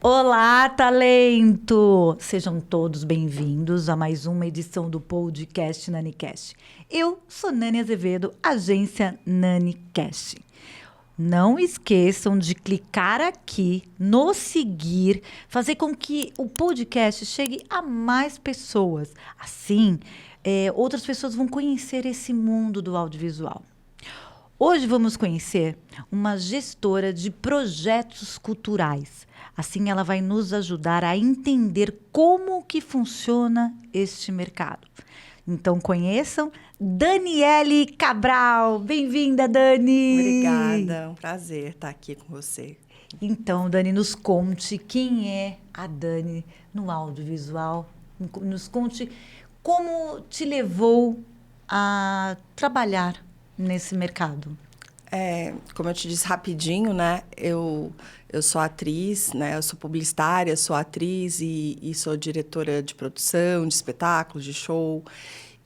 Olá, talento! Sejam todos bem-vindos a mais uma edição do podcast NaniCast. Eu sou Nani Azevedo, agência NaniCast. Não esqueçam de clicar aqui no seguir, fazer com que o podcast chegue a mais pessoas. Assim, outras pessoas vão conhecer esse mundo do audiovisual. Hoje vamos conhecer uma gestora de projetos culturais. Assim, ela vai nos ajudar a entender como que funciona este mercado. Então, conheçam Daniele Cabral. Bem-vinda, Dani! Obrigada, é um prazer estar aqui com você. Então, Dani, nos conte quem é a Dani no audiovisual. Nos conte como te levou a trabalhar nesse mercado. Como eu te disse rapidinho, né? Eu sou atriz, né? Eu sou publicitária, sou atriz e sou diretora de produção, de espetáculos, de show.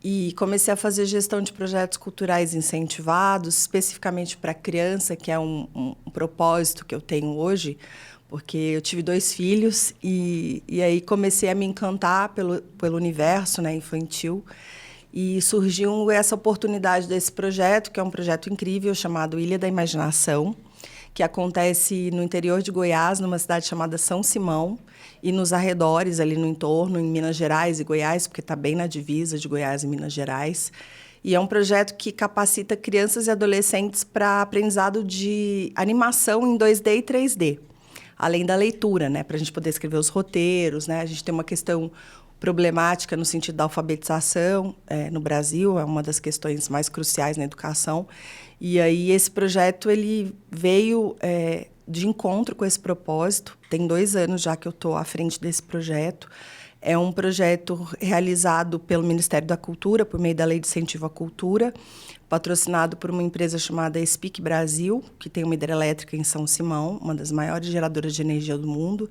E comecei a fazer gestão de projetos culturais incentivados, especificamente para criança, que é um propósito que eu tenho hoje, porque eu tive 2 filhos e aí comecei a me encantar pelo universo, né, infantil. E surgiu essa oportunidade desse projeto, que é um projeto incrível, chamado Ilha da Imaginação, que acontece no interior de Goiás, numa cidade chamada São Simão, e nos arredores, ali no entorno, em Minas Gerais e Goiás, porque está bem na divisa de Goiás e Minas Gerais. E é um projeto que capacita crianças e adolescentes para aprendizado de animação em 2D e 3D, além da leitura, né, para a gente poder escrever os roteiros, né? A gente tem uma questão problemática no sentido da alfabetização no Brasil, é uma das questões mais cruciais na educação. E aí esse projeto ele veio de encontro com esse propósito. Tem 2 anos já que eu estou à frente desse projeto. É um projeto realizado pelo Ministério da Cultura, por meio da Lei de Incentivo à Cultura, patrocinado por uma empresa chamada Speak Brasil, que tem uma hidrelétrica em São Simão, uma das maiores geradoras de energia do mundo.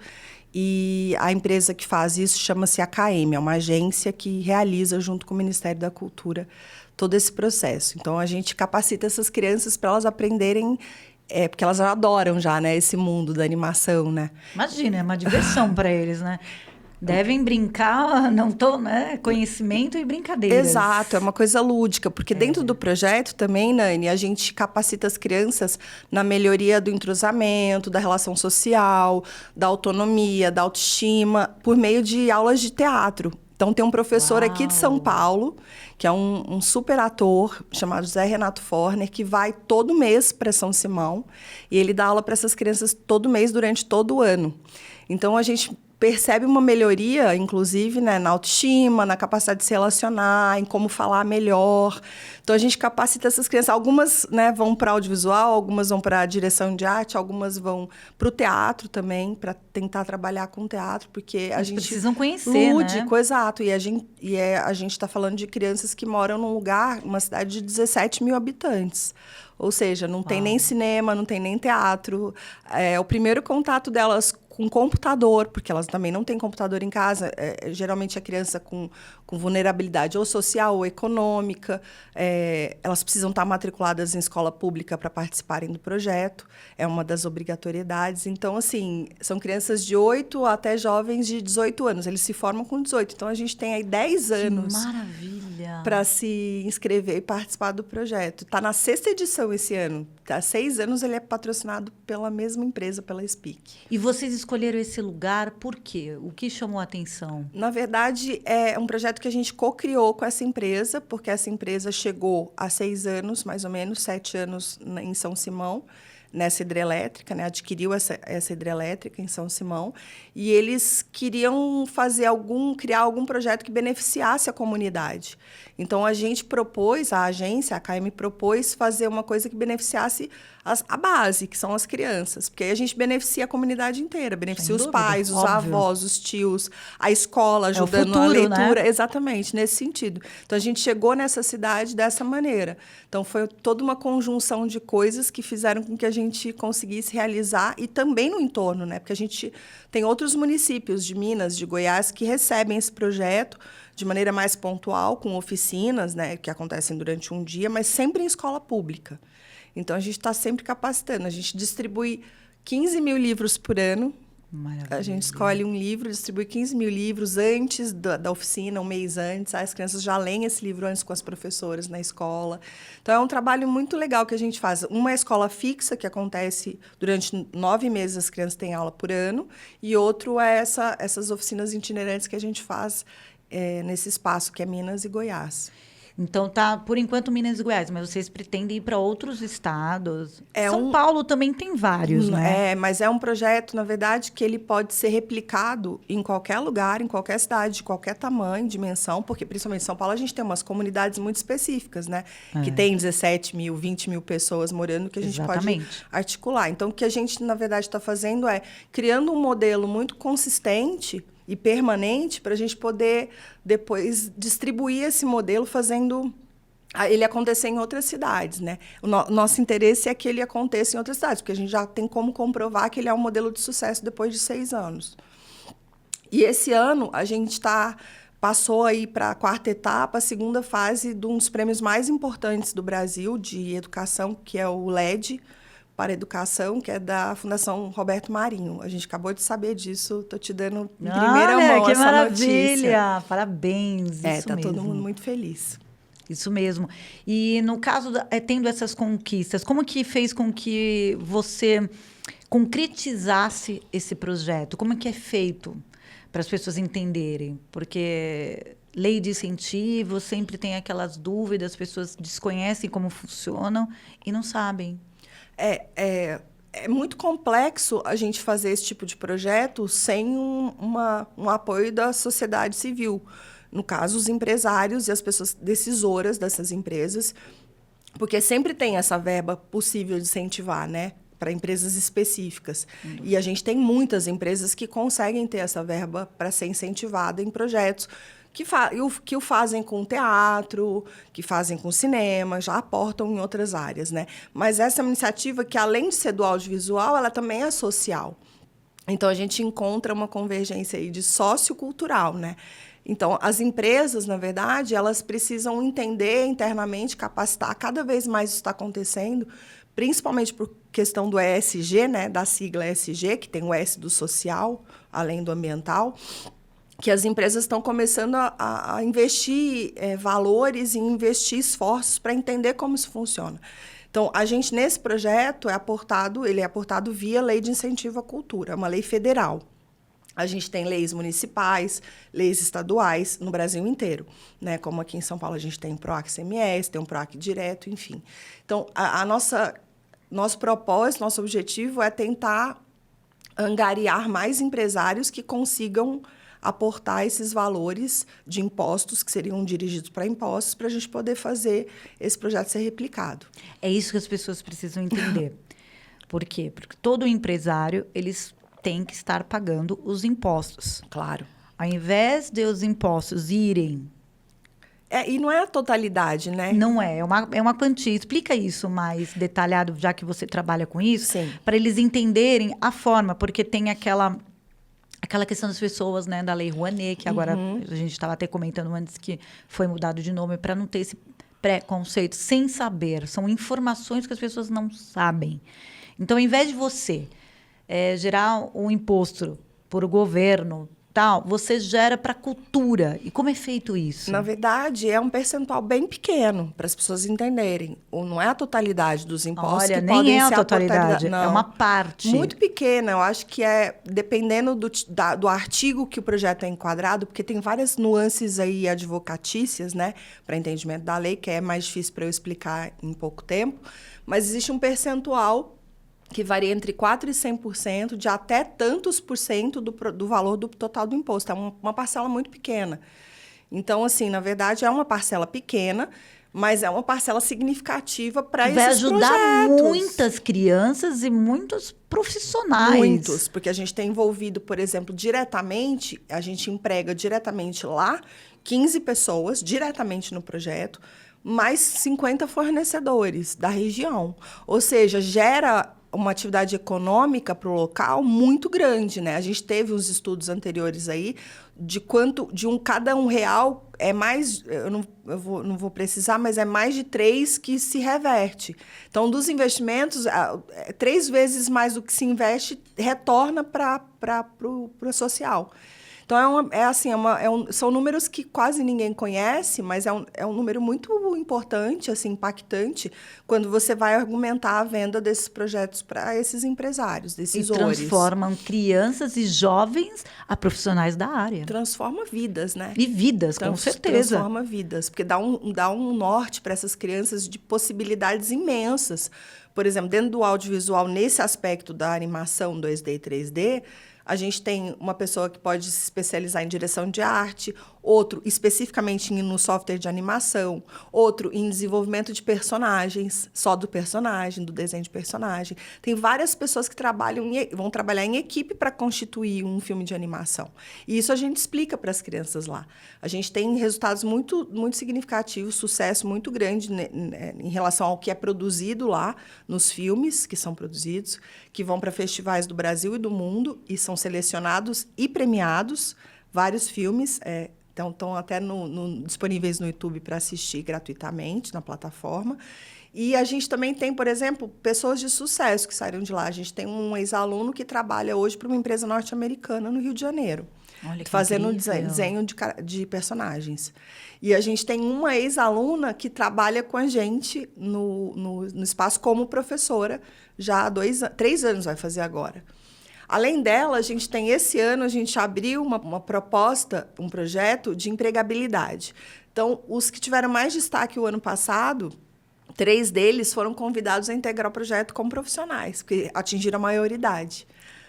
E a empresa que faz isso chama-se AKM, é uma agência que realiza, junto com o Ministério da Cultura, todo esse processo. Então, a gente capacita essas crianças para elas aprenderem, porque elas adoram já, né, esse mundo da animação, né? Imagina, é uma diversão para eles, né? Devem brincar, não tô, né? Conhecimento e brincadeiras. Exato, é uma coisa lúdica, porque dentro do projeto também, Nani, a gente capacita as crianças na melhoria do entrosamento, da relação social, da autonomia, da autoestima, por meio de aulas de teatro. Então, tem um professor aqui de São Paulo, que é um super ator, chamado José Renato Forner, que vai todo mês para São Simão, e ele dá aula para essas crianças todo mês, durante todo o ano. Então, a gente percebe uma melhoria, inclusive, né, na autoestima, na capacidade de se relacionar, em como falar melhor. Então, a gente capacita essas crianças. Algumas, né, vão para audiovisual, algumas vão para a direção de arte, algumas vão para o teatro também, para tentar trabalhar com teatro, porque a gente precisam conhecer, lúdico, né? Exato. E a gente está falando de crianças que moram num lugar, uma cidade de 17 mil habitantes. Ou seja, não tem nem cinema, não tem nem teatro. É o primeiro contato delas com computador, porque elas também não têm computador em casa. Geralmente a criança com vulnerabilidade ou social ou econômica, elas precisam estar matriculadas em escola pública para participarem do projeto. É uma das obrigatoriedades. Então, assim, são crianças de 8 até jovens de 18 anos. Eles se formam com 18. Então, a gente tem aí 10 anos para se inscrever e participar do projeto. Está na 6ª edição esse ano. Há 6 anos ele é patrocinado pela mesma empresa, pela Speak. E vocês escolheram esse lugar por quê? O que chamou a atenção? Na verdade, é um projeto que a gente co-criou com essa empresa, porque essa empresa chegou há 6 anos, mais ou menos, 7 anos em São Simão, nessa hidrelétrica, né? Adquiriu essa hidrelétrica em São Simão, e eles queriam criar algum projeto que beneficiasse a comunidade. Então, a gente propôs, a agência, a KM propôs fazer uma coisa que beneficiasse a base, que são as crianças. Porque aí a gente beneficia a comunidade inteira, beneficia os pais, os avós, os tios, a escola ajudando a leitura. Né? Exatamente, nesse sentido. Então, a gente chegou nessa cidade dessa maneira. Então, foi toda uma conjunção de coisas que fizeram com que a gente conseguisse realizar, e também no entorno, né? Porque a gente tem outros municípios de Minas, de Goiás, que recebem esse projeto de maneira mais pontual, com oficinas, né, que acontecem durante um dia, mas sempre em escola pública. Então, a gente está sempre capacitando. A gente distribui 15 mil livros por ano Maravilha. A gente escolhe um livro, distribui 15 mil livros antes da oficina, um mês antes. As crianças já leem esse livro antes com as professoras na escola. Então, é um trabalho muito legal que a gente faz. Uma é a escola fixa, que acontece durante 9 meses, as crianças têm aula por ano. E outro é essas oficinas itinerantes que a gente faz nesse espaço, que é Minas e Goiás. Então, tá, por enquanto, Minas e Goiás, mas vocês pretendem ir para outros estados? É São Paulo também tem vários, né? Mas é um projeto, na verdade, que ele pode ser replicado em qualquer lugar, em qualquer cidade, de qualquer tamanho, dimensão, porque, principalmente em São Paulo, a gente tem umas comunidades muito específicas, né? Que tem 17 mil, 20 mil pessoas morando, que a gente pode articular. Então, o que a gente, na verdade, está fazendo é criando um modelo muito consistente e permanente para a gente poder depois distribuir esse modelo fazendo ele acontecer em outras cidades, né? Nosso interesse é que ele aconteça em outras cidades, porque a gente já tem como comprovar que ele é um modelo de sucesso depois de 6 anos. E esse ano a gente passou aí para a 4ª etapa, a 2ª fase de um dos prêmios mais importantes do Brasil de educação, que é o LED para a Educação, que é da Fundação Roberto Marinho. A gente acabou de saber disso, estou te dando em primeira mão que essa maravilha! notícia. Parabéns, isso Tá mesmo. todo mundo muito feliz. Isso mesmo. E no caso, tendo essas conquistas, como que fez com que você concretizasse esse projeto? Como que é feito para as pessoas entenderem? Porque lei de incentivo sempre tem aquelas dúvidas, as pessoas desconhecem como funcionam e não sabem. É muito complexo a gente fazer esse tipo de projeto sem um apoio da sociedade civil. No caso, os empresários e as pessoas decisoras dessas empresas, porque sempre tem essa verba possível de incentivar, né? Para empresas específicas. E a gente tem muitas empresas que conseguem ter essa verba para ser incentivada em projetos que o fazem com teatro, que fazem com cinema, já aportam em outras áreas, né? Mas essa é uma iniciativa que, além de ser do audiovisual, ela também é social. Então, a gente encontra uma convergência aí de sociocultural, né? Então, as empresas, na verdade, elas precisam entender internamente, capacitar. Cada vez mais isso está acontecendo, principalmente por questão do ESG, né? Da sigla ESG, que tem o S do social, além do ambiental, que as empresas estão começando a investir valores e investir esforços para entender como isso funciona. Então, a gente, nesse projeto, ele é aportado via Lei de Incentivo à Cultura, uma lei federal. A gente tem leis municipais, leis estaduais no Brasil inteiro, né? Como aqui em São Paulo a gente tem o PROAC-CMS, tem o PROAC direto, enfim. Então, nosso propósito, nosso objetivo é tentar angariar mais empresários que consigam aportar esses valores de impostos, que seriam dirigidos para impostos, para a gente poder fazer esse projeto ser replicado. É isso que as pessoas precisam entender. Por quê? Porque todo empresário, eles têm que estar pagando os impostos. Claro. Ao invés de os impostos irem... E não é a totalidade, né? Não é uma quantia. Explica isso mais detalhado, já que você trabalha com isso, para eles entenderem a forma, porque tem aquela questão das pessoas, né, da Lei Rouanet, que agora a gente estava até comentando antes que foi mudado de nome, para não ter esse preconceito sem saber. São informações que as pessoas não sabem. Então, ao invés de você gerar um imposto por o governo, tal, você gera para a cultura. E como é feito isso? Na verdade, é um percentual bem pequeno, para as pessoas entenderem. Não é a totalidade dos impostos que nem podem é ser a totalidade, é uma parte. Muito pequena. Eu acho que dependendo do artigo que o projeto é enquadrado, porque tem várias nuances aí advocatícias, né, para entendimento da lei, que é mais difícil para eu explicar em pouco tempo, mas existe um percentual que varia entre 4% e 100%, de até tantos por cento do valor do total do imposto. É uma parcela muito pequena. Então, assim, na verdade, é uma parcela pequena, mas é uma parcela significativa para esses projetos. Vai ajudar muitas crianças e muitos profissionais. Muitos, porque a gente tem envolvido, por exemplo, diretamente, a gente emprega diretamente lá 15 pessoas, diretamente no projeto, mais 50 fornecedores da região. Ou seja, gera uma atividade econômica para o local muito grande, né? A gente teve uns estudos anteriores aí de quanto cada um real é mais, não vou precisar, mas é mais de 3 que se reverte. Então, dos investimentos, 3 vezes mais do que se investe retorna para o social. Então, são números que quase ninguém conhece, mas é um número muito importante, assim, impactante, quando você vai argumentar a venda desses projetos para esses empresários, decisores. E transformam crianças e jovens a profissionais da área. Transforma vidas, né? E vidas, com certeza. Transforma vidas, porque dá um norte para essas crianças de possibilidades imensas. Por exemplo, dentro do audiovisual, nesse aspecto da animação 2D e 3D, a gente tem uma pessoa que pode se especializar em direção de arte, outro especificamente no software de animação, outro em desenvolvimento de personagens, só do personagem, do desenho de personagem. Tem várias pessoas que vão trabalhar em equipe para constituir um filme de animação. E isso a gente explica para as crianças lá. A gente tem resultados muito, muito significativos, sucesso muito grande em relação ao que é produzido lá, nos filmes que são produzidos, que vão para festivais do Brasil e do mundo e são selecionados e premiados. Vários filmes estão até disponíveis no YouTube para assistir gratuitamente na plataforma. E a gente também tem, por exemplo, pessoas de sucesso que saíram de lá. A gente tem um ex-aluno que trabalha hoje para uma empresa norte-americana no Rio de Janeiro. Olha, fazendo desenho de personagens. E a gente tem uma ex-aluna que trabalha com a gente no espaço como professora, já há 3 anos vai fazer agora. Além dela, a gente tem esse ano, a gente abriu uma proposta, um projeto de empregabilidade. Então, os que tiveram mais destaque o ano passado, 3 deles foram convidados a integrar o projeto como profissionais, porque atingiram a maioridade.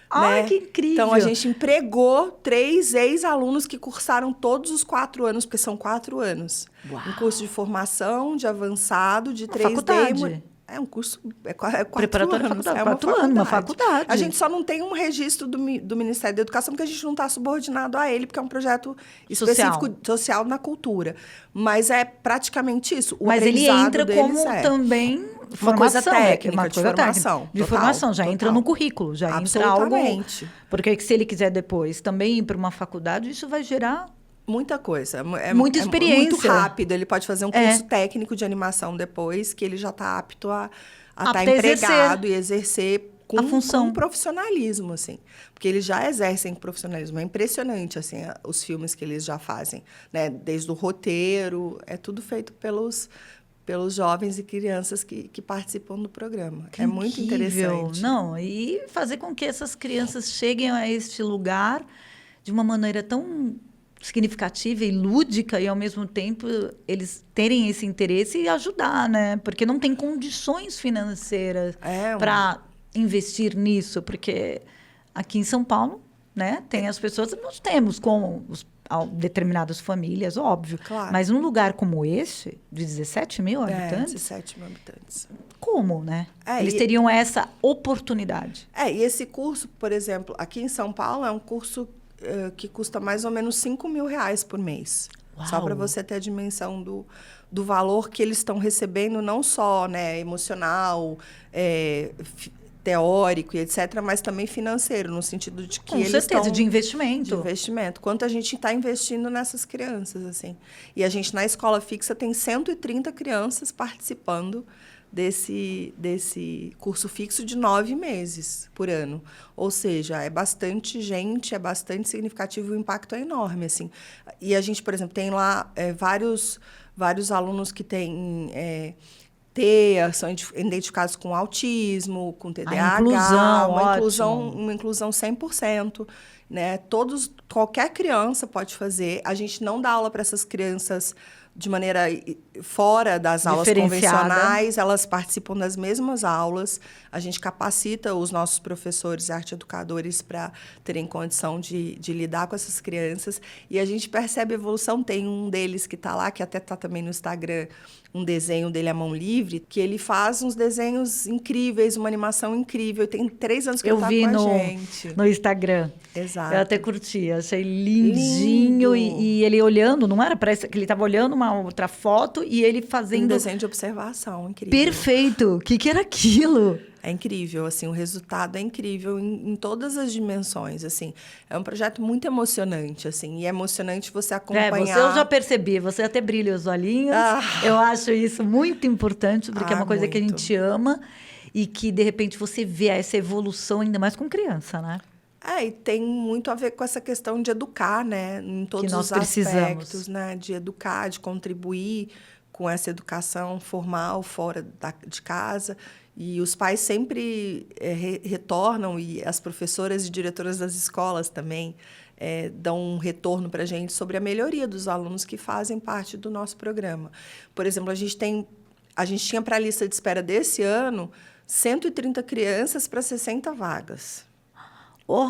Ai, que incrível! Então, a gente empregou 3 ex-alunos que cursaram todos os 4 anos, porque são 4 anos. Uau. Um curso de formação, de avançado, de 3D. Faculdade. É um curso, 4 Preparatória anos. faculdade, É uma 4 faculdade. anos, uma faculdade. A gente só não tem um registro do Ministério da Educação, porque a gente não está subordinado a ele, porque é um projeto específico social na cultura. Mas é praticamente isso. O Mas ele entra como também formação, uma coisa técnica, uma de coisa formação. Técnica, de formação, já entra no currículo, já entra algo. Porque se ele quiser depois também ir para uma faculdade, isso vai gerar muita coisa. Muita experiência. Muito rápido. Ele pode fazer um curso técnico de animação depois, que ele já está apto a estar empregado e exercer com a função. Com profissionalismo, assim. Porque eles já exercem profissionalismo. É impressionante, assim, os filmes que eles já fazem, né? Desde o roteiro, é tudo feito pelos jovens e crianças que participam do programa. Que é muito interessante. Não, e fazer com que essas crianças cheguem a este lugar de uma maneira tão significativa e lúdica e, ao mesmo tempo, eles terem esse interesse e ajudar, né? Porque não tem condições financeiras para investir nisso, porque aqui em São Paulo, né, tem as pessoas, nós temos com determinadas famílias, óbvio. Claro. Mas num lugar como esse, de 17 mil habitantes... 17 mil habitantes. Como, né? Eles teriam essa oportunidade. E esse curso, por exemplo, aqui em São Paulo, é um curso que custa mais ou menos R$5.000 por mês. Uau. Só para você ter a dimensão do valor que eles estão recebendo, não só, né, emocional, teórico e etc., mas também financeiro, no sentido de que eles estão... de investimento. De investimento. Quanto a gente está investindo nessas crianças, assim. E a gente, na escola fixa, tem 130 crianças participando desse curso fixo de 9 meses por ano. Ou seja, é bastante gente, é bastante significativo, o impacto é enorme, assim. E a gente, por exemplo, tem lá vários alunos que têm são identificados com autismo, com TDAH, uma inclusão 100%. Né? Qualquer criança pode fazer. A gente não dá aula para essas crianças de maneira fora das aulas convencionais, elas participam das mesmas aulas. A gente capacita os nossos professores e arte-educadores para terem condição de lidar com essas crianças. E a gente percebe a evolução. Tem um deles que está lá, que até está também no Instagram, um desenho dele à mão livre, que ele faz uns desenhos incríveis, uma animação incrível. Tem 3 anos que ele está com a gente. No Instagram. Exato. Eu até curti, achei lindinho. E ele olhando, não era? Parece que ele estava olhando uma outra foto e ele fazendo... Um desenho de observação, incrível. Perfeito! O que era aquilo? É incrível, assim, o resultado é incrível em todas as dimensões, assim. É um projeto muito emocionante, assim, e é emocionante você acompanhar... eu já percebi, você até brilha os olhinhos. Eu acho isso muito importante, porque é uma coisa que a muito. gente ama e que, de repente, você vê essa evolução, ainda mais com criança, né? E tem muito a ver com essa questão de educar, né? Em todos Que nós os precisamos. aspectos, né? De educar, de contribuir com essa educação formal fora de casa. E os pais sempre retornam, e as professoras e diretoras das escolas também dão um retorno para a gente sobre a melhoria dos alunos que fazem parte do nosso programa. Por exemplo, a gente tinha para a lista de espera desse ano 130 crianças para 60 vagas.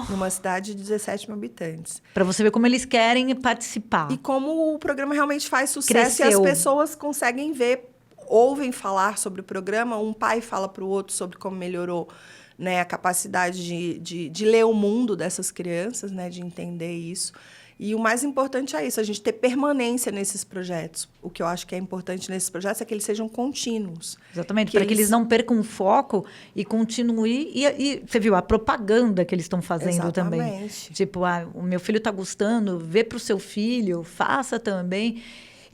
Numa cidade de 17 mil habitantes. Para você ver como eles querem participar. E como o programa realmente faz sucesso. Cresceu. E as pessoas conseguem ver, ouvem falar sobre o programa. Um pai fala para o outro sobre como melhorou, né, a capacidade de ler o mundo dessas crianças, né, de entender isso. E o mais importante é isso, a gente ter permanência nesses projetos. O que eu acho que é importante nesses projetos é que eles sejam contínuos. Exatamente, para que eles não percam o foco e continuem. E você viu a propaganda que eles estão fazendo também. Exatamente. Tipo, o meu filho está gostando, vê para o seu filho, faça também.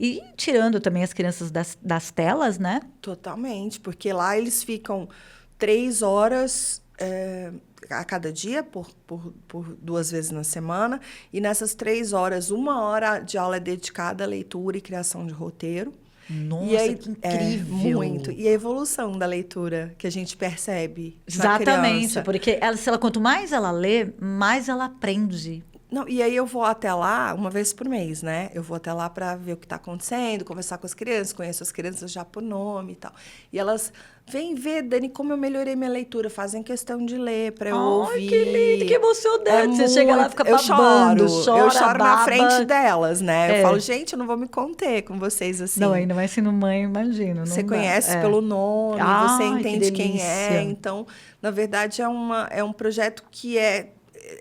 E tirando também as crianças das telas, né? Totalmente, porque lá eles ficam 3 horas... a cada dia, por 2 vezes na semana. E nessas 3 horas, 1 hora de aula é dedicada à leitura e criação de roteiro. Nossa, e aí, que incrível! Muito. E a evolução da leitura que a gente percebe Exatamente, na criança. porque quanto mais ela lê, mais ela aprende. Não, e aí eu vou até lá 1 vez por mês, né? Eu vou até lá para ver o que está acontecendo, conversar com as crianças, conheço as crianças já por nome e tal. E elas vêm ver, Dani, como eu melhorei minha leitura, fazem questão de ler para eu ouvir. Que lindo, que emocionante. Você chega lá e fica babando, eu choro baba. na frente delas, né? Eu falo, gente, eu não vou me conter com vocês assim. Não, ainda mais sendo mãe, imagino. Você conhece pelo nome, você entende quem é. Então, na verdade, é um projeto que é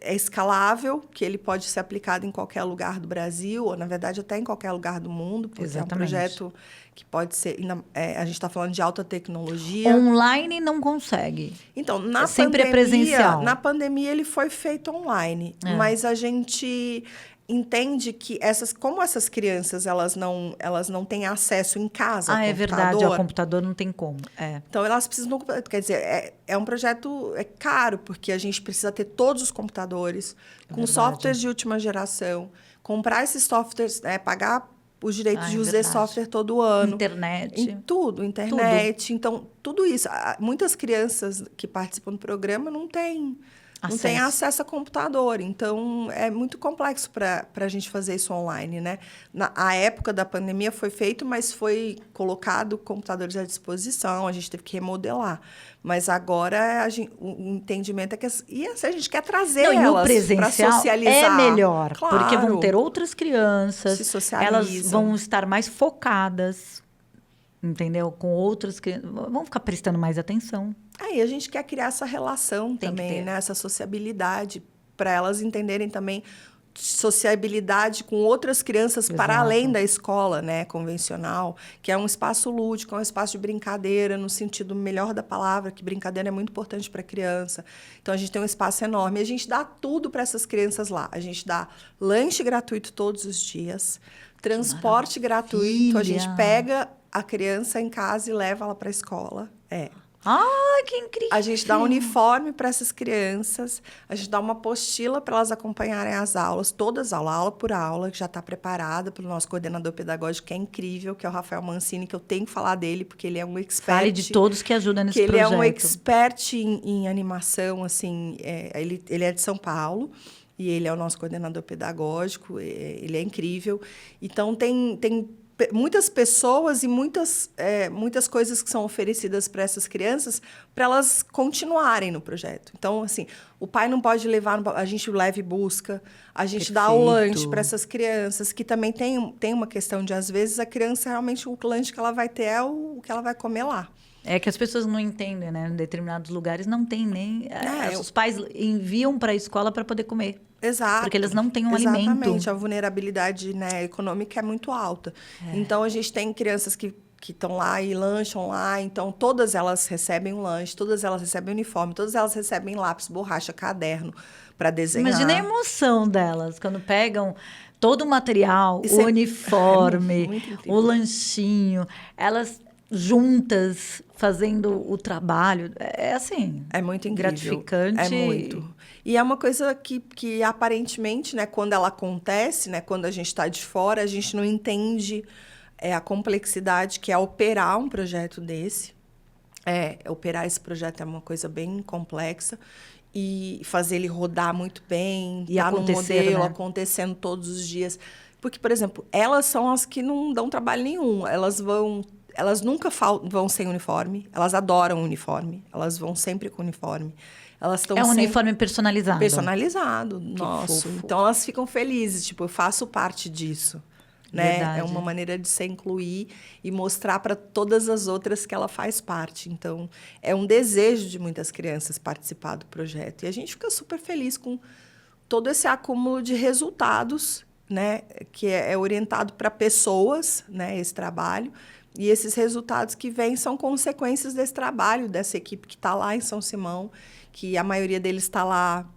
escalável, que ele pode ser aplicado em qualquer lugar do Brasil, ou, na verdade, até em qualquer lugar do mundo, porque é um projeto que pode ser... a gente está falando de alta tecnologia. Online não consegue. Então, sempre é presencial. Na pandemia, ele foi feito online, mas a gente entende que como essas crianças elas não têm acesso em casa ao computador. É verdade, ao computador não tem como. Então, elas precisam... Quer dizer, é um projeto caro, porque a gente precisa ter todos os computadores, com softwares de última geração, comprar esses softwares, pagar os direitos de usar software todo ano. Internet. Internet. Tudo. Então, tudo isso. Muitas crianças que participam do programa não têm acesso a computador. Então, é muito complexo para a gente fazer isso online, né? A época da pandemia foi feito, mas foi colocado computadores à disposição, a gente teve que remodelar. Mas agora o entendimento é que a gente quer trazer elas para socializar. É melhor, claro, porque vão ter outras crianças, se socializam. Elas vão estar mais focadas, entendeu? Com outras crianças, vão ficar prestando mais atenção. Aí a gente quer criar essa relação também, né? Essa sociabilidade, para elas entenderem também sociabilidade com outras crianças para além da escola, né, convencional, que é um espaço lúdico, é um espaço de brincadeira, no sentido melhor da palavra, que brincadeira é muito importante para a criança. Então, a gente tem um espaço enorme. E a gente dá tudo para essas crianças lá. A gente dá lanche gratuito todos os dias, transporte gratuito, a gente pega a criança em casa e leva ela para a escola. Que incrível! A gente dá um uniforme para essas crianças, a gente dá uma apostila para elas acompanharem as aulas, todas aula por aula, que já está preparada pelo nosso coordenador pedagógico, que é incrível, que é o Rafael Mancini, que eu tenho que falar dele, porque ele é um expert. Fale de todos que ajudam nesse projeto. Ele é um expert em animação, assim, ele é de São Paulo, e ele é o nosso coordenador pedagógico, ele é incrível. Então, tem muitas pessoas e muitas coisas que são oferecidas para essas crianças para elas continuarem no projeto. Então, assim, o pai não pode levar, a gente leva e busca, a gente dá o lanche para essas crianças, que também tem uma questão de, às vezes, a criança, realmente, o lanche que ela vai ter é o que ela vai comer lá. É que as pessoas não entendem, né? Em determinados lugares não tem nem... os pais enviam para a escola para poder comer. Exato. Porque eles não têm um alimento. Exatamente. A vulnerabilidade, né, econômica é muito alta. Então, a gente tem crianças que que estão lá e lancham lá. Então, todas elas recebem um lanche, todas elas recebem uniforme, todas elas recebem lápis, borracha, caderno para desenhar. Imagina a emoção delas quando pegam todo o material, Isso o é uniforme, muito incrível. o lanchinho, elas juntas fazendo o trabalho. É assim. É muito incrível. Gratificante. É muito. E é uma coisa que aparentemente, né, quando ela acontece, né, quando a gente está de fora, a gente não entende a complexidade que é operar um projeto desse. Operar esse projeto é uma coisa bem complexa. E fazer ele rodar muito bem, estar no modelo, né? acontecendo todos os dias. Porque, por exemplo, elas são as que não dão trabalho nenhum. Elas nunca vão sem uniforme. Elas adoram o uniforme. Elas vão sempre com uniforme. Elas estão um uniforme personalizado. Personalizado, nosso. Fofo. Então, elas ficam felizes. Tipo, eu faço parte disso. Né? Verdade. É uma maneira de se incluir e mostrar para todas as outras que ela faz parte. Então, é um desejo de muitas crianças participar do projeto. E a gente fica super feliz com todo esse acúmulo de resultados, né? Que é orientado para pessoas, né? Esse trabalho. E esses resultados que vêm são consequências desse trabalho, dessa equipe que está lá em São Simão, que a maioria deles está lá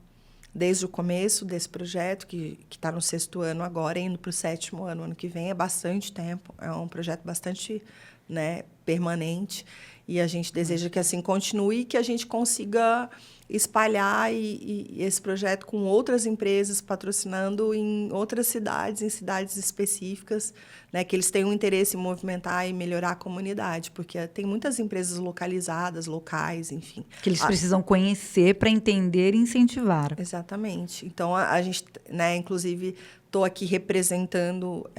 desde o começo desse projeto, que está no 6º ano agora, indo para o 7º ano que vem. É bastante tempo, é um projeto bastante, né, permanente. E a gente deseja que assim continue e que a gente consiga espalhar esse projeto com outras empresas, patrocinando em outras cidades, em cidades específicas, né, que eles tenham interesse em movimentar e melhorar a comunidade, porque tem muitas empresas localizadas, locais, enfim. Que eles precisam conhecer para entender e incentivar. Exatamente. Então, a gente, né, inclusive, estou aqui representando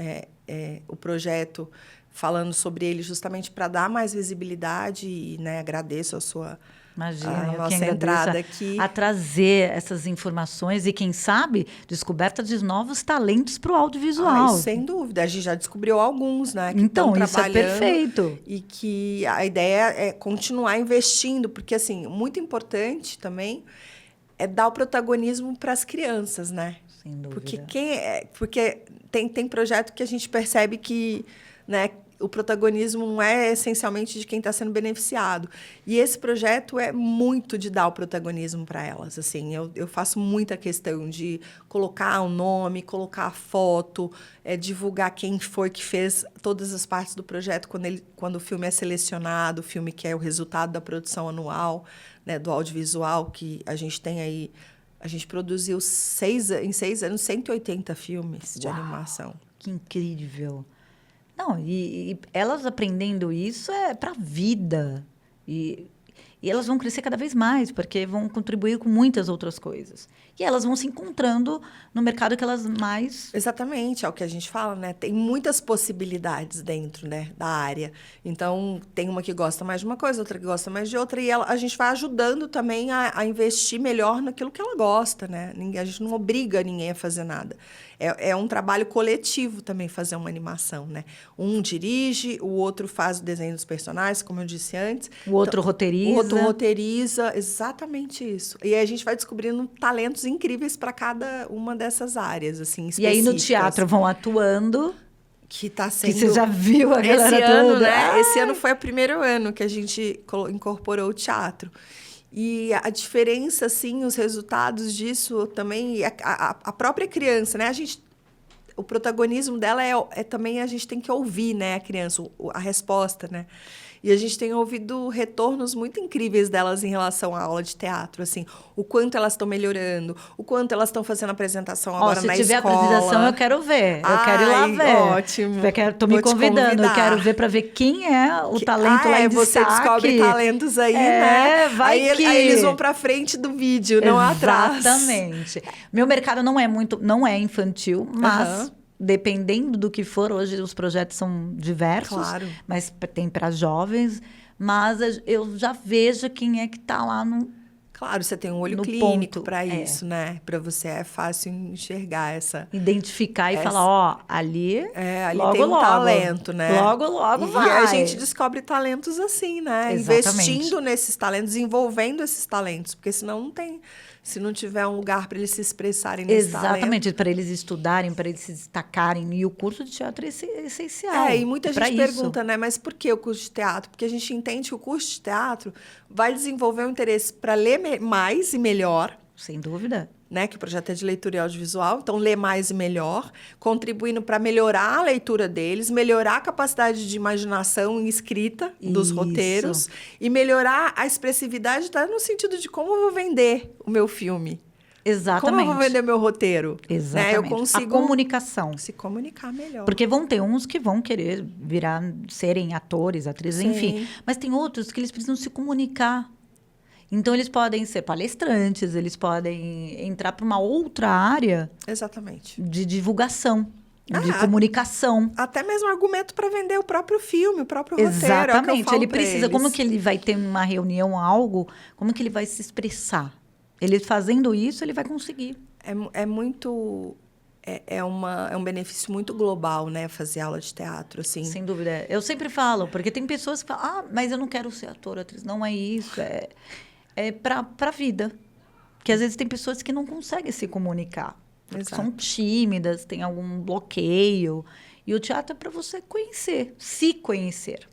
o projeto, falando sobre ele justamente para dar mais visibilidade e, né, agradeço a sua nossa entrada aqui. A trazer essas informações e, quem sabe, descoberta de novos talentos para o audiovisual. Sem dúvida. A gente já descobriu alguns, né? Que então, estão isso é perfeito. E que a ideia é continuar investindo, porque, assim, muito importante também é dar o protagonismo para as crianças, né? Sem dúvida. Porque tem projeto que a gente percebe que, né, o protagonismo não é essencialmente de quem está sendo beneficiado. E esse projeto é muito de dar o protagonismo para elas. Assim, eu faço muita questão de colocar o nome, colocar a foto, divulgar quem foi que fez todas as partes do projeto quando o filme é selecionado, o filme que é o resultado da produção anual, né, do audiovisual, que a gente tem aí. A gente produziu em 6 anos 180 filmes de animação. Que incrível! Não, e elas aprendendo isso é para a vida. E elas vão crescer cada vez mais, porque vão contribuir com muitas outras coisas. E elas vão se encontrando no mercado que elas mais... Exatamente, é o que a gente fala, né? Tem muitas possibilidades dentro, né, da área. Então, tem uma que gosta mais de uma coisa, outra que gosta mais de outra. E a gente vai ajudando também a investir melhor naquilo que ela gosta, né? A gente não obriga ninguém a fazer nada. É um trabalho coletivo também fazer uma animação, né? Um dirige, o outro faz o desenho dos personagens, como eu disse antes. O outro roteiriza. O outro roteiriza, exatamente isso. E aí a gente vai descobrindo talentos incríveis para cada uma dessas áreas, assim, específicas. E aí no teatro vão atuando. Que está sendo... Que você já viu a galera esse ano, toda. né? Esse ano foi o primeiro ano que a gente incorporou o teatro. E a diferença, assim, os resultados disso também, a própria criança, né? O protagonismo dela também a gente tem que ouvir, né, a criança, a resposta, né? E a gente tem ouvido retornos muito incríveis delas em relação à aula de teatro, assim, o quanto elas estão melhorando, o quanto elas estão fazendo apresentação agora na escola. Se tiver apresentação, eu quero ver. Eu quero ir lá ver. Ótimo. Tô me convidando. Eu quero ver para ver quem é o talento lá em destaque. Você descobre talentos aí, né? Vai aí eles vão para frente do vídeo, não atrás. Exatamente. Meu mercado não é infantil, mas... Dependendo do que for, hoje os projetos são diversos, claro. Mas tem para jovens, mas eu já vejo quem é que está lá no... Claro, você tem um olho clínico para isso, né? Para você é fácil enxergar essa... Identificar e falar, ali logo, tem um talento, né? Logo vai. E a gente descobre talentos assim, né? Exatamente. Investindo nesses talentos, desenvolvendo esses talentos, porque senão não tem... se não tiver um lugar para eles se expressarem nesse Exatamente, talento. para eles estudarem, para eles se destacarem. E o curso de teatro é essencial. E muita pra gente isso. pergunta, né? Mas por que o curso de teatro? Porque a gente entende que o curso de teatro vai desenvolver um interesse para ler mais e melhor, Sem dúvida. né? Que o projeto é de leitura e audiovisual, então ler mais e melhor, contribuindo para melhorar a leitura deles, melhorar a capacidade de imaginação e escrita dos Isso. roteiros e melhorar a expressividade no sentido de como eu vou vender o meu filme. Exatamente. Como eu vou vender meu roteiro? Exatamente. Né? Eu consigo A comunicação. se comunicar melhor. Porque vão ter uns que vão querer serem atores, atrizes, Sim. enfim. Mas tem outros que eles precisam se comunicar. Então, eles podem ser palestrantes, eles podem entrar para uma outra área Exatamente. de divulgação, de comunicação. Até mesmo argumento para vender o próprio filme, o próprio roteiro. Exatamente. É o que eu falo Ele pra precisa, eles. como que ele vai ter uma reunião, algo, como que ele vai se expressar? Ele fazendo isso, ele vai conseguir. É muito... É um benefício muito global, né? Fazer aula de teatro, assim. Sem dúvida. Eu sempre falo, porque tem pessoas que falam, mas eu não quero ser ator, atriz. Não é isso, é para a vida. Porque às vezes tem pessoas que não conseguem se comunicar. São tímidas, têm algum bloqueio. E o teatro é para você conhecer, se conhecer.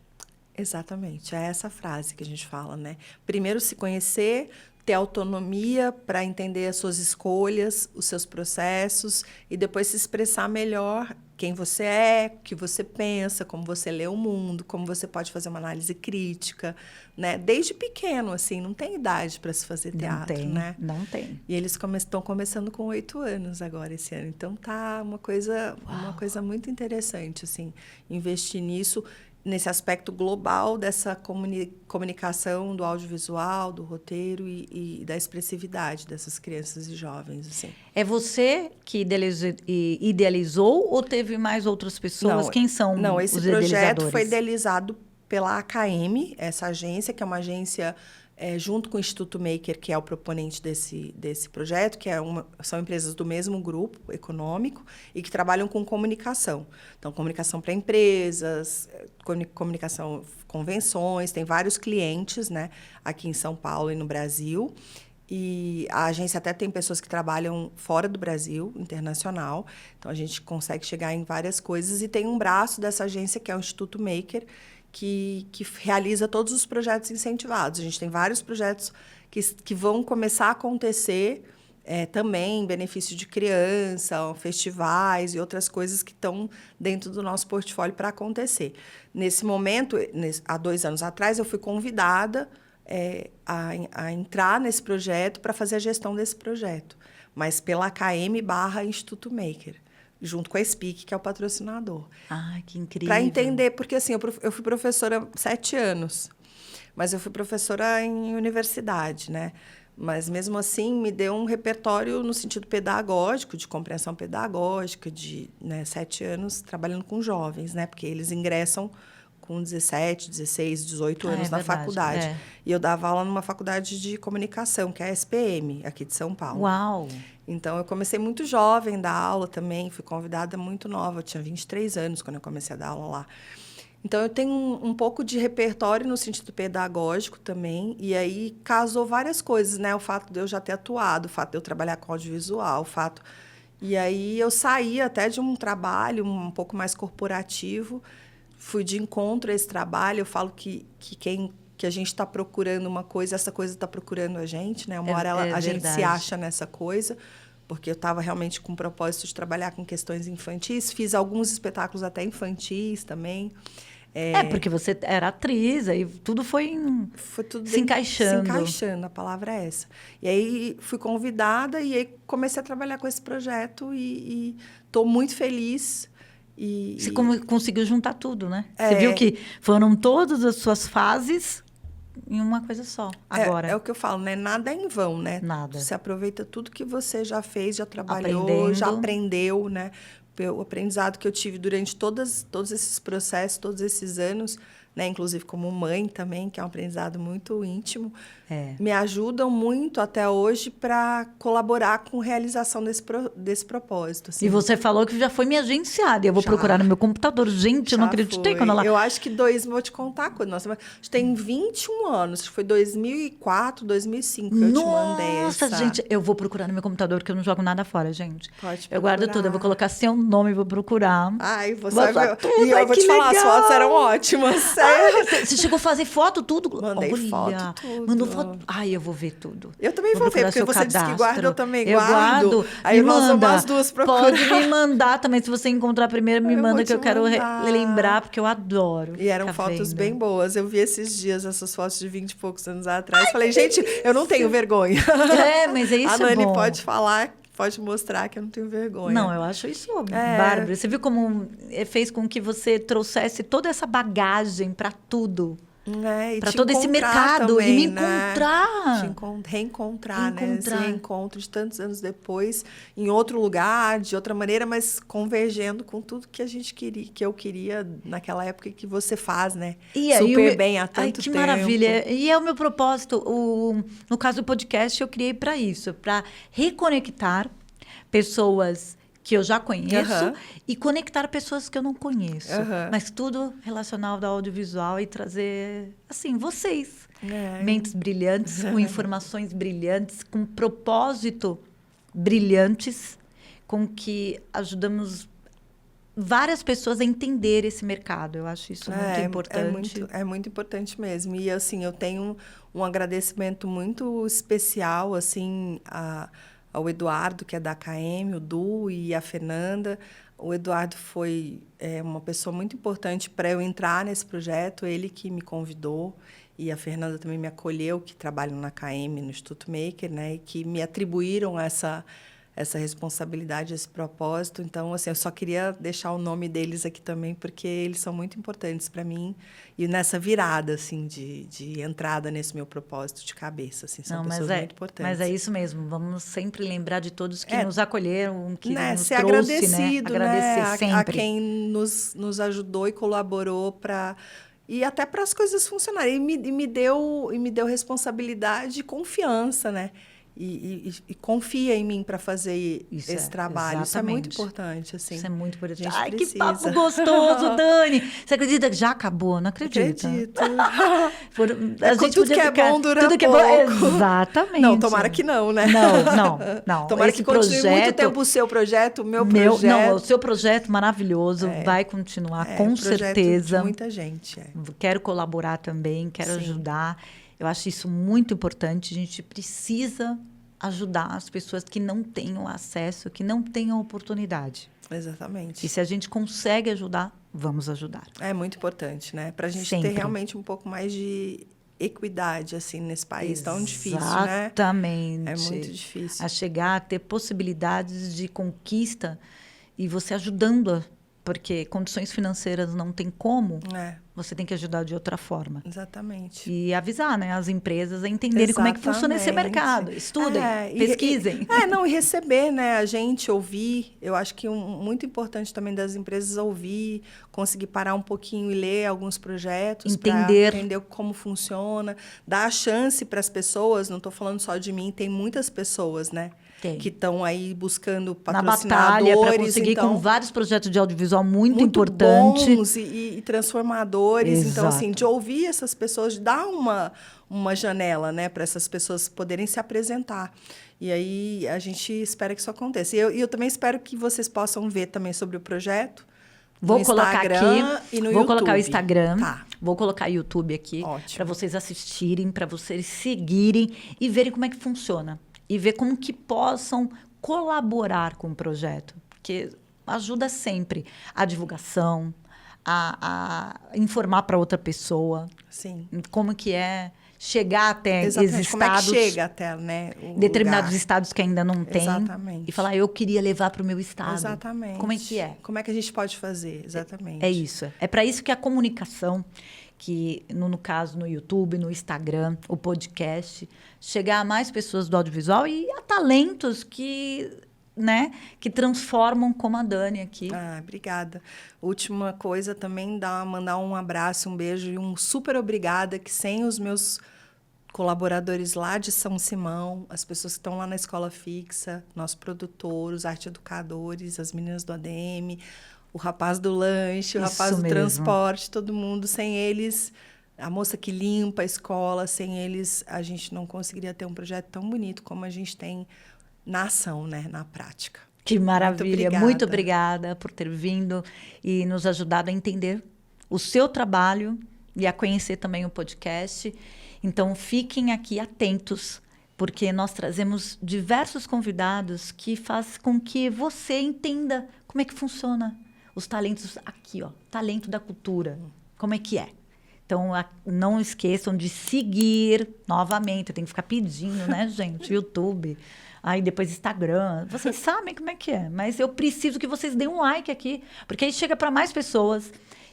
Exatamente. É essa frase que a gente fala, né? Primeiro se conhecer, ter autonomia para entender as suas escolhas, os seus processos e depois se expressar melhor quem você é, o que você pensa, como você lê o mundo, como você pode fazer uma análise crítica, né? Desde pequeno, assim, não tem idade para se fazer teatro, né? Não tem. E eles estão começando com 8 anos agora esse ano. Então tá uma coisa muito interessante, assim, investir nisso. Nesse aspecto global dessa comunicação do audiovisual, do roteiro e da expressividade dessas crianças e jovens, assim. É você que idealizou ou teve mais outras pessoas? Não, Quem são não, os esse idealizadores? projeto foi idealizado pela AKM, essa agência, que é uma agência junto com o Instituto Maker, que é o proponente desse projeto, que são empresas do mesmo grupo econômico e que trabalham com comunicação. Então, comunicação para empresas, comunicação, convenções, tem vários clientes, né, aqui em São Paulo e no Brasil. E a agência até tem pessoas que trabalham fora do Brasil, internacional. Então, a gente consegue chegar em várias coisas. E tem um braço dessa agência, que é o Instituto Maker, que realiza todos os projetos incentivados. A gente tem vários projetos que vão começar a acontecer também, em benefício de criança, festivais e outras coisas que estão dentro do nosso portfólio para acontecer. Nesse momento, há 2 anos atrás, eu fui convidada a entrar nesse projeto para fazer a gestão desse projeto, mas pela AKM/Instituto Maker, junto com a SPIC, que é o patrocinador. Ah, que incrível. Para entender, porque assim, eu fui professora 7 anos, mas eu fui professora em universidade, né? Mas, mesmo assim, me deu um repertório no sentido pedagógico, de compreensão pedagógica, de 7 anos trabalhando com jovens, né? Porque eles ingressam com 17, 16, 18 anos na faculdade. E eu dava aula numa faculdade de comunicação, que é a SPM, aqui de São Paulo. Uau! Então, eu comecei muito jovem a dar aula também, fui convidada muito nova, eu tinha 23 anos quando eu comecei a dar aula lá. Então, eu tenho um pouco de repertório no sentido pedagógico também, e aí casou várias coisas, né? O fato de eu já ter atuado, o fato de eu trabalhar com audiovisual, o fato... E aí, eu saí até de um trabalho um pouco mais corporativo, fui de encontro a esse trabalho, eu falo que a gente está procurando uma coisa, essa coisa está procurando a gente, né? Uma hora a gente se acha nessa coisa, porque eu estava realmente com o propósito de trabalhar com questões infantis, fiz alguns espetáculos até infantis também. Porque você era atriz, aí tudo foi tudo se encaixando. Se encaixando, a palavra é essa. E aí fui convidada e aí comecei a trabalhar com esse projeto e estou muito feliz. Você conseguiu juntar tudo, né? Você viu que foram todas as suas fases em uma coisa só, agora. É o que eu falo, né? Nada é em vão, né? Nada. Você aproveita tudo que você já fez, já trabalhou, já aprendeu, né? O aprendizado que eu tive durante todos esses processos, todos esses anos, né? Inclusive como mãe também, que é um aprendizado muito íntimo, É. me ajudam muito até hoje para colaborar com a realização desse propósito. Assim. E você falou que já foi me agenciada. Eu vou procurar no meu computador. Gente, eu não acreditei quando ela... Eu acho que vou te contar quando. Nossa, tem 21 anos. Acho que foi 2004, 2005 que eu te mandei Nossa, essa. gente, eu vou procurar no meu computador, que eu não jogo nada fora, gente. Pode Eu guardo procurar. tudo. Eu vou colocar seu nome e vou procurar. Ai, você Vou vai ver. tudo. E eu vou te falar, as fotos eram ótimas. Sério. Você chegou a fazer foto, tudo? Mandei Olha, foto, tudo. Mandou foto. Ai, eu vou ver tudo. Eu também vou ver, porque você disse que guarda, eu também eu guardo. Aí me nós manda. vamos as duas procurar. Pode me mandar também. Se você encontrar primeiro, me Eu manda vou que eu te quero mandar. lembrar, porque eu adoro. E eram ficar fotos vendo. bem boas. Eu vi esses dias essas fotos de 20 e poucos anos atrás. Falei, gente, eu não tenho vergonha. É, mas é isso. A Nani bom. pode falar, pode mostrar que eu não tenho vergonha. Não, eu acho isso bárbaro. Você viu como fez com que você trouxesse toda essa bagagem para tudo? Para todo esse mercado também, e me né? encontrar. Reencontrar, né? Esse reencontro de tantos anos depois, em outro lugar, de outra maneira, mas convergendo com tudo que a gente queria, que eu queria naquela época e que você faz, né? E super bem há tanto Ai, tempo. Que maravilha. E é o meu propósito. No caso do podcast, eu criei para isso, para reconectar pessoas que eu já conheço e conectar pessoas que eu não conheço. Mas tudo relacionado ao audiovisual e trazer, assim, vocês. Mentes brilhantes, com informações brilhantes, com propósito brilhantes, com que ajudamos várias pessoas a entender esse mercado. Eu acho isso muito importante. É muito importante mesmo. E, assim, eu tenho um agradecimento muito especial, assim, ao Eduardo, que é da AKM, o Du e a Fernanda. O Eduardo foi uma pessoa muito importante para eu entrar nesse projeto, ele que me convidou, e a Fernanda também me acolheu, que trabalha na AKM, no Instituto Maker, né, e que me atribuíram essa responsabilidade, esse propósito. Então, assim, eu só queria deixar o nome deles aqui também, porque eles são muito importantes para mim e nessa virada, assim, de entrada nesse meu propósito de cabeça, assim, são pessoas muito importantes. Mas é isso mesmo, vamos sempre lembrar de todos que nos acolheram, que nos ser trouxe, agradecido, agradecer sempre. A quem nos ajudou e colaborou para... E até para as coisas funcionarem. E me deu responsabilidade e confiança, né? E confia em mim para fazer esse trabalho. Isso é muito importante, assim. Isso é muito importante. Ai, que papo gostoso, Dani! Você acredita que já acabou? Não acredito. Acredito. Tudo que é bom dura tudo pouco. Exatamente. Não, tomara que não, né? Não. Tomara que continue muito tempo o seu projeto, o meu projeto. Não, o seu projeto maravilhoso vai continuar, com certeza. De muita gente. Quero colaborar também, quero ajudar. Eu acho isso muito importante. A gente precisa ajudar as pessoas que não tenham acesso, que não tenham oportunidade. Exatamente. E se a gente consegue ajudar, vamos ajudar. É muito importante, né? Para a gente ter realmente um pouco mais de equidade, assim, nesse país tão difícil, né? Exatamente. É muito difícil. A chegar a ter possibilidades de conquista e você ajudando, porque condições financeiras não tem como, você tem que ajudar de outra forma. Exatamente. E avisar, né, as empresas a entenderem como é que funciona esse mercado. Estudem, pesquisem. E receber, né, a gente ouvir. Eu acho que muito importante também das empresas ouvir, conseguir parar um pouquinho e ler alguns projetos. Entender como funciona. Dar a chance para as pessoas, não estou falando só de mim, tem muitas pessoas, né? Que estão aí buscando patrocinadores. Na batalha para conseguir com vários projetos de audiovisual muito importantes. Bons e transformadores. Exato. Então, assim, de ouvir essas pessoas, de dar uma janela, né, para essas pessoas poderem se apresentar. E aí a gente espera que isso aconteça. E eu também espero que vocês possam ver também sobre o projeto. Vou colocar aqui. E no vou YouTube. Colocar o Instagram. Vou colocar o YouTube aqui para vocês assistirem, para vocês seguirem e verem como é que funciona. E ver como que possam colaborar com o projeto. Porque ajuda sempre a divulgação, a informar para outra pessoa. Sim. Como que é chegar até esses estados. Como é que chega até, né, determinados estados que ainda não tem. Exatamente. E falar, eu queria levar para o meu estado. Exatamente. Como é que é? Como é que a gente pode fazer? Exatamente. É isso. É para isso que a comunicação, que no caso no YouTube, no Instagram, o podcast, chegar a mais pessoas do audiovisual e a talentos que né, que transformam como a Dani aqui. Obrigada. Última coisa também, mandar um abraço, um beijo e um super obrigada, que sem os meus colaboradores lá de São Simão, as pessoas que estão lá na escola fixa, nosso produtor, os arte educadores, as meninas do ADM, o rapaz do lanche, o rapaz do transporte, todo mundo, sem eles, a moça que limpa a escola, sem eles a gente não conseguiria ter um projeto tão bonito como a gente tem na ação, né, na prática. Que maravilha, muito obrigada por ter vindo e nos ajudado a entender o seu trabalho e a conhecer também o podcast. Então, fiquem aqui atentos, porque nós trazemos diversos convidados que fazem com que você entenda como é que funciona os talentos aqui, ó, talento da cultura, como é que é. Então, não esqueçam de seguir novamente, eu tenho que ficar pedindo, né, gente, YouTube, aí depois Instagram, vocês sabem como é que é, mas eu preciso que vocês deem um like aqui, porque aí chega para mais pessoas.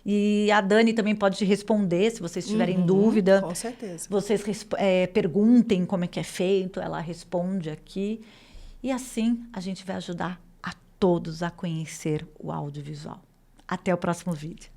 E a Dani também pode te responder, se vocês tiverem dúvida. Com certeza. Vocês perguntem como é que é feito, ela responde aqui. E assim a gente vai ajudar a todos a conhecer o audiovisual. Até o próximo vídeo.